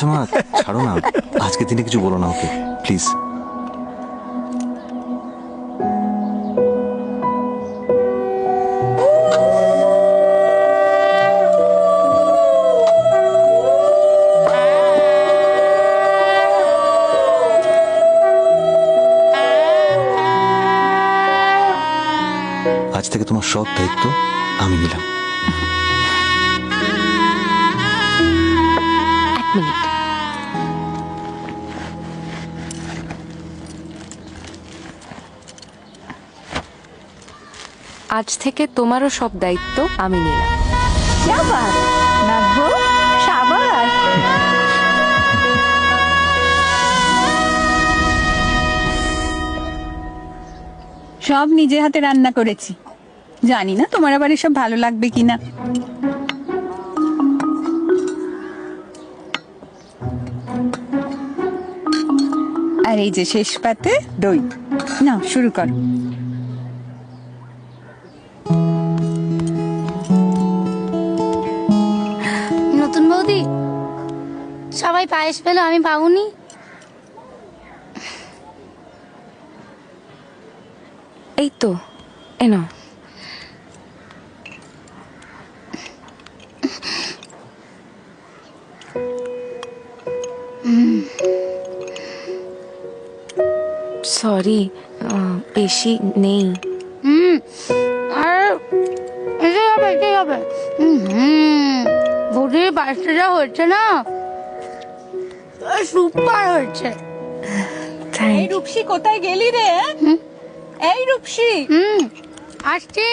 আচ্ছা মা, ছাড়ো না, আজকে দিনে কিছু বলো না ওকে প্লিজ। আজ থেকে তোমার সব দায়িত্ব আমি নিলাম। এক মিনিট। আজ থেকে তোমারও সব দায়িত্ব আমি নিলাম। শাবাশ নাগবো, শাবাশ। সব নিজে হাতে রান্না করেছি, জানি না তোমার আবার এসব ভালো লাগবে কিনা। আর এই যে শেষ পাতে দই, না শুরু করো। নতুন বৌদি, সবাই পায়েস পেলো, আমি পাবনি। এই তো এনো। সরি, বেশি নেই। আর এটাই হবে, এটাই হবে। বৌদির পায়েসটা যা হয়েছে না, সুপার হয়েছে। এই রূপসী কোথায় গেলি রে? এই রূপসী, আসছি।